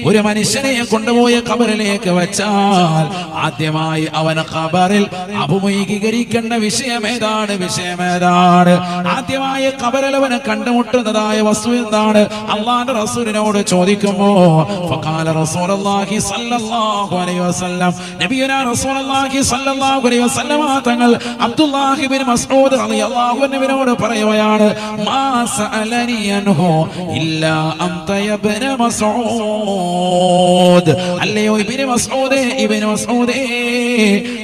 ഒരു മനുഷ്യനെ കൊണ്ടുപോയ ഖബറിലേക്ക് വെച്ചാൽ ആദ്യമായി അവന് ഖബറിൽ അഭിമുഖീകരിക്കേണ്ട വിഷയമേതാണ്? ആദ്യമായി ഖബറിൽ അവന് കണ്ടുമുട്ടുന്നതായ വസ്തു എന്താണ്? അല്ലാഹുവിന്റെ റസൂലിനോട് ചോദിക്കുമ്പോൾ ഫഖാല റസൂലുള്ളാഹി സ്വല്ലല്ലാഹു അലൈഹി വസല്ലം, നബിയുനാ റസൂലുള്ളാഹി സ്വല്ലല്ലാഹു അലൈഹി വസല്ലം തങ്ങൾ അബ്ദുല്ലാഹി ഇബ്നു മസ്ഊദ് റളിയല്ലാഹു അൻഹുവിനോട് പറയുകയാണ്, മാ സഅലനി അൻഹു ഇല്ലാ അൻത ഇബ്നു മസ്ഊദ്. അല്ലയോ ഇബ്നു മസ്ഊദേ,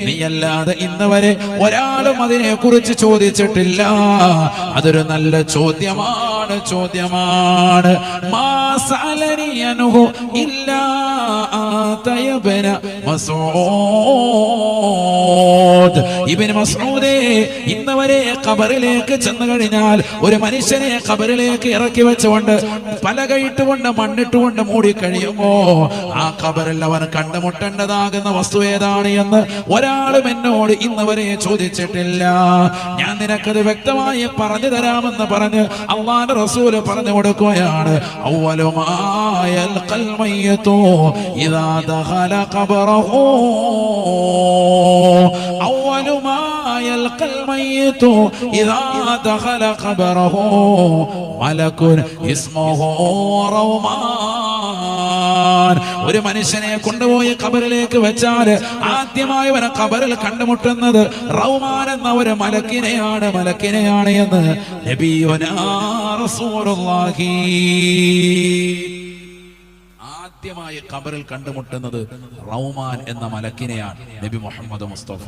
നീയല്ലാതെ ഇന്നുവരെ ഒരാളും അതിനെ കുറിച്ച് ചോദിച്ചിട്ടില്ല. അതൊരു നല്ല ചോദ്യമാണ്. മാ സഅലനി അൻഹു ഇല്ലാ അൻത ഇബ്നു മസ്ഊദ്. ഇബ്നു മസ്ഊദേ, ഇന്നുവരെ ഖബറിലേക്ക് ചെന്നു കഴിഞ്ഞാൽ ഒരു മനുഷ്യനെ ഖബറിലേക്ക് ഇറക്കി വെച്ചുകൊണ്ട് പലകയിട്ടുകൊണ്ട് മണ്ണിട്ടുകൊണ്ട് മൂടി കഴിയുമ്പോ ആ ഖബറിൽ അവൻ കണ്ടുമുട്ടേണ്ടതാകുന്ന വസ്തു ഏതാണ് എന്ന് ഒരാളും എന്നോട് ഇന്നുവരെ ചോദിച്ചിട്ടില്ല. ഞാൻ നിനക്കത് വ്യക്തമായി പറഞ്ഞു തരാമെന്ന് പറഞ്ഞ് അല്ലാഹുവിന്റെ റസൂല് പറഞ്ഞു കൊടുക്കുകയാണ്. അവ്വലുമായൽ ഖൽമയ്യതു ഇദാ ദഖല ഖബറഹു, അവ്വലുമായൽ ഖൽമയ്യതു ഇദാ ദഖല ഖബറഹു മലകുൻ ഇസ്മുഹു റൗമാൻ. ഒരു മനുഷ്യനെ കൊണ്ടുപോയി ഖബറിലേക്ക് വെച്ചാൽ ആദ്യമായി അവനെ ഖബറിൽ കണ്ടുമുട്ടുന്നത് റൗമാൻ എന്ന ഒരു മലക്കിനെയാണ് എന്ന് നബിയുനാ റസൂലുള്ളാഹി. ആദ്യമായി ഖബറിൽ കണ്ടുമുട്ടുന്നത് റൗമാൻ എന്ന മലക്കിനെയാണ്, നബി മുഹമ്മദ് മുസ്തഫ.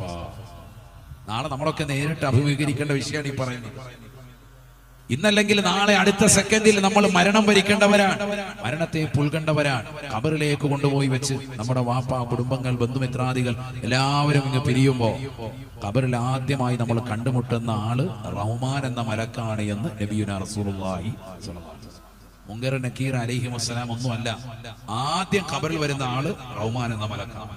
നാളെ നമ്മളൊക്കെ നേരിട്ട് അഭിമുഖീകരിക്കേണ്ട വിഷയമാണ് ഈ പറയുന്നത്. ഇന്നല്ലെങ്കിൽ നാളെ അടുത്ത സെക്കൻഡിൽ നമ്മൾ മരണം വരിക്കേണ്ടവരാണ്, മരണത്തെ പുൽകേണ്ടവരാണ്. ഖബറിലേക്ക് കൊണ്ടുപോയി വെച്ച് നമ്മുടെ വാപ്പ, കുടുംബങ്ങൾ, ബന്ധുമിത്രാദികൾ എല്ലാവരും ഇങ്ങ് പിരിയുമ്പോ ഖബറിൽ ആദ്യമായി നമ്മൾ കണ്ടുമുട്ടുന്ന ആള് റഹ്മാൻ എന്ന മലക്കാണ് എന്ന് നബിയുനാ റസൂലുള്ളാഹി സ്വല്ലല്ലാഹു അലൈഹി വസല്ലം. മുങ്കർ നക്കീർ അലൈഹിമുസ്സലാം ഒന്നുമല്ല, ആദ്യം ഖബറിൽ വരുന്ന ആള് റഹ്മാൻ എന്ന മലക്കാണ്.